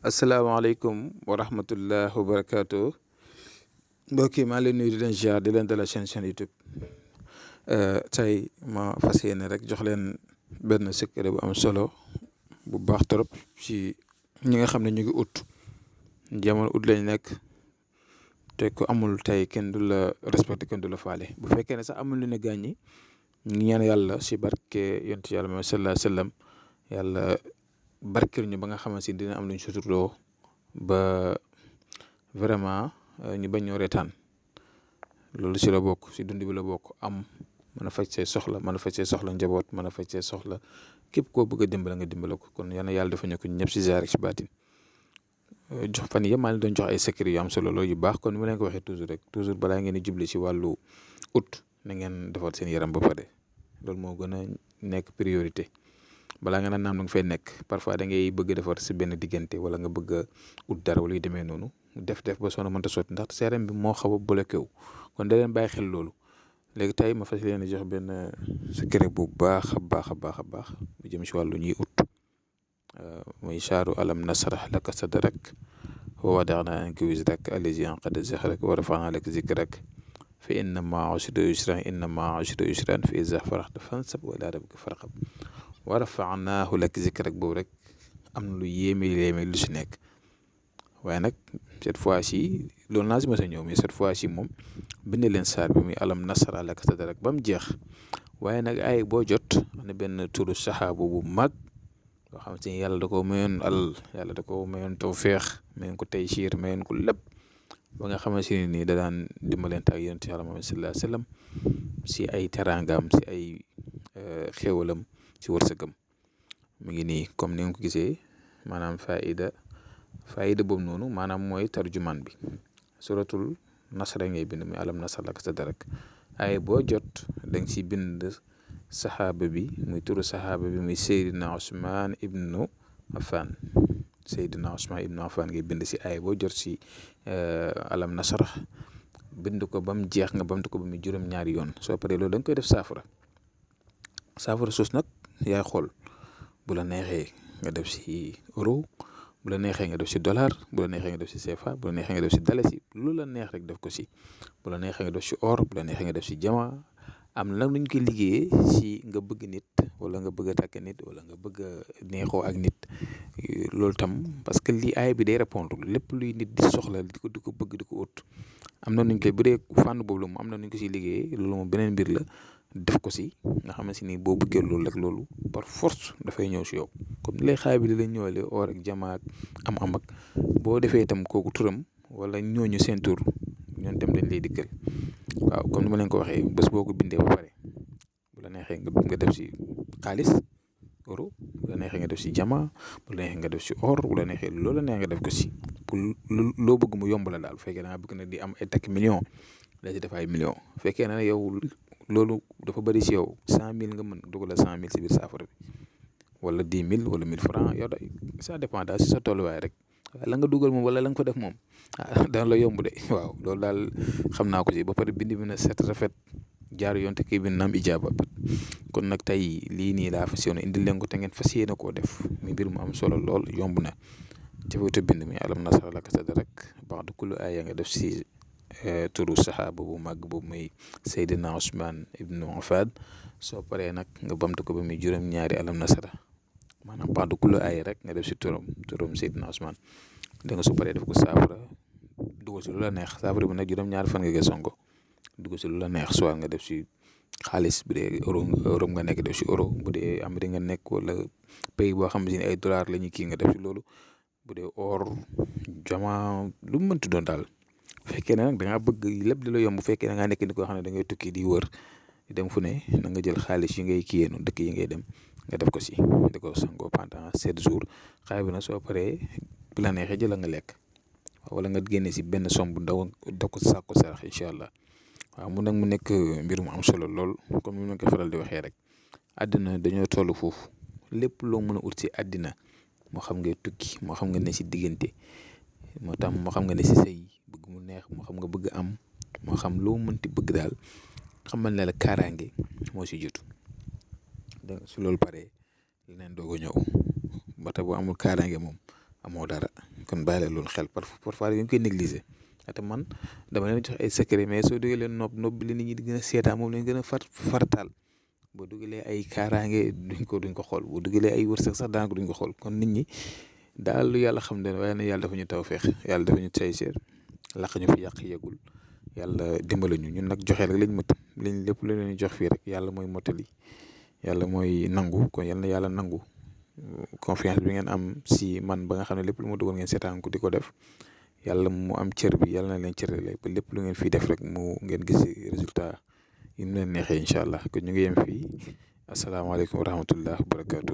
asalaamaaleykum wa rahmatullah wa barakaatu mbokk yi maa ngi leen nuyu di leen ziar di leen dalal chaîne YouTube tey ma fas yéene rek jox leen benn secret bu am solo bu baax trop ci ñi nga xam ne ñu ngi ut jamono ut lañ nekk te ku amul tey kenn du la respecté kenn du la faale bu fekkee ne sax amul lu ne gàññi ñu ngi ñaan yàlla si barke yonent yàlla Muhammad sallallahu alayhi wa sallam yàlla barkeel ñu ba nga xamante ni dina am lu ñu suturloo ba vraiment ñu bañ ñoo reetaan loolu si la bokk si dund bi la bokk am mën a faj see soxla mën a faj see soxla njaboot mën a faj see soxla képp koo bëgg a dimbala nga dimbala ko kon yal na yàlla dafa ñu ko ñëpp si zaar ak si baatin jox fan yëpp maa ngi doon jox ay secret yu am solo loolu yu baax kon ni ma leen ko waxee toujours rek toujours balaa ngeen di jubli si wàllu ut na ngeen defar seen yaram ba pare loolu moo gën a nekk priorité. balaa nga naan naam da nga fay nekk parfois da ngay bëgg a defar si benn diggante wala nga bëgg a ut dara wala yu demee noonu def ba sonn mënta sotti ndax seeram bi moo xaw a bloqué wu kon da leen bàyyi xel loolu léegi tey ma fas leen a jox benn secret bu baax a baax bu jëm si wàllu ñuy ut muy saaru alam nasrah laka sadrak wa wada'na anka wizrak allazi anqada zahrak wa rafa'na laka zikrak fa inna ma'a usri yusran fa iza faragta fansab wa ila rabbika farghab wa rafa'naahu laka zikrak boobu rek am na lu yéeme lu si nekk waaye nag cette fois ci loolu naa si mos a ñëw mais cette fois ci moom bind leen saar bi muy alam nasrah laka sadrak ba mu jeex waaye nag ay boo jot am na benn turu saxaabu bu mag loo xamante ni yàlla da ko mayoon alal yàlla da ko mayoon tawféex mayoon ko taysiir mayoon ko lépp ba nga xamante ne nii da daan dimbalante ak yonent yàlla Muhammad sallallahu alayhi wa sallam si ay teraangaam si ay xéwalam ci wërsëgam mi ngi nii comme ni nga ko gisee maanaam faida boobu noonu maanaam mooy tarjumaan bi suratul nasra ngay bind muy alam nasrah laka sadrak ay boo jot da nga si bind saxaaba bi muy turu saxaaba bi muy Seydina Ousmane Ibnu Affan ngay bind si ay boo jot si alam nasrah bind ko ba mu jeex nga bamtu ko ba muy juróom-ñaari yoon soo paree loolu da nga koy def saafara suus nag yaay xool bu la neexee nga def si euro bu la neexee nga def si dollar bu la neexee nga def si CFA bu la neexee nga def si dalasi lu la neex rek def ko si bu la neexee nga def si or bu la neexee nga def si jama am na nag lu ñu koy liggéeyee si nga bëgg nit wala nga bëgg a takk nit wala nga bëgg a neexoo ak nit loolu tam parce que lii aaya bi day répondre lépp luy nit di soxla di ko bëgg di ko ut am na nu ñu koy bu dee fànn boobu la moom am na nu ñu ko siy liggéeyee loolu moom beneen mbir la. def ko si nga xamante ni boo bëggee loolu rek loolu par force dafay ñëw si yow comme ni lay xaay bi di la ñëwalee or ak jama ak am ak boo defee itam kooku turam wala ñooñu seen tur ñoon tam dañ lay dikkal waaw comme ni ma leen ko waxee bés boo ko bindee ba pare bu la neexee nga def si xaalis euro bu la neexee nga def si jama bu la neexee nga def si or bu la neexee loolu la neex nga def ko si pour loo bëgg mu yomb la daal bu fekkee da nga bëgg na di am ay takk million la si def ay million bu fekkee na yow loolu dafa bëri si yow 100,000 nga mën dugal 100,000 si biir saafara bi wala 10,000 wala 1000 francs yow day ça dépend daal si sa tolluwaay rek la nga dugal moom wala la nga ko def moom dana la yomb de waaw loolu daal xam naa ko si ba pare bind bi na set rafet jaar yoon te kii bi naam ijaaba kon nag tey lii nii laa fas yéene indil leen ko te ngeen fas yéene koo def mi mbir mu am solo lool yomb na jëfewutu bind mi alam nasrah laka sadrak ba'da kulli aaya nga def si turu saxaaba bu mag boobu muy Seydina Ousmane Ibnu Affan soo paree nag nga bamtu ko ba muy juróom-ñaari alam nasrah maanaam ba'da kulli aaya rek nga def si turam Seydina Ousmane da nga su paree def ko saafara dugal si lu la neex saafara bi nag juróom-ñaari fan nga songo dugal si lu la neex soit nga def si xaalis bu dee euro nga nekk def si euro bu dee Amérique nga nekk wala pays boo xam ne ay dollar la ñuy kii nga def si loolu bu dee or jama lu mu mënti doon daal. bu fekkee ne nag da ngaa bëgg lépp di la yomb bu fekkee da ngaa nekk ni koo xam ne da ngay tukki di wër di dem fu ne na nga jël xaalis yi ngay kiyee noonu dëkk yi ngay dem nga def ko si di ko sangoo pendant 7 jours xaalis bi nag soo paree bu la neexee jël nga lekk wala nga génne si benn somme bu ndaw def ko sàkku sarax incha allah waaw mu nekk mbir mu am solo lool comme ni ma ko faral di waxee rek àddina dañoo toll foofu lépp loo mën a ut si àddina moo xam ngay tukki moo xam nga ne si diggante moo xam nga ne si sëy bëgg mu neex moo xam nga bëgg am moo xam loo mënti bëgg daal xamal ne la kaaraange moo si jiitu donc su loolu paree leneen doog a ñëw ba tax bu amul kaaraange moom amoo dara. kon bàyyi la loolu xel parfois dañ koy négliger te man dama leen jox ay secret mais soo dugalee nopp bi la nit ñi di gën a seetaan moom lañ gën a farataal boo dugalee ay kaaraange duñ ko xool boo dugalee ay wërsëg sax daanaka duñ ko xool kon nit ñi daal lu yàlla xam ne waaye nag yàlla dafa ñu tawfeex yàlla dafa ñu tayseer laq ñu fi yàq yeggul yàlla dimbali ñu ñun nag joxe rek lañ mët liñ lépp lu leen jox fii rek yàlla mooy mottali yàlla mooy nangu kon yal na yàlla nangu confiance bi ngeen am si man ba nga xam ne lépp lu ma dugal ngeen seetaan ko di ko def yàlla mu am cër bi yàlla na leen cërale ba lépp lu ngeen fii def rek mu ngeen gis résultat yi mu leen neexee incha allah kon ñu ngi yem fii asalaamaaleykum wa rahmatullah wa barakaatu.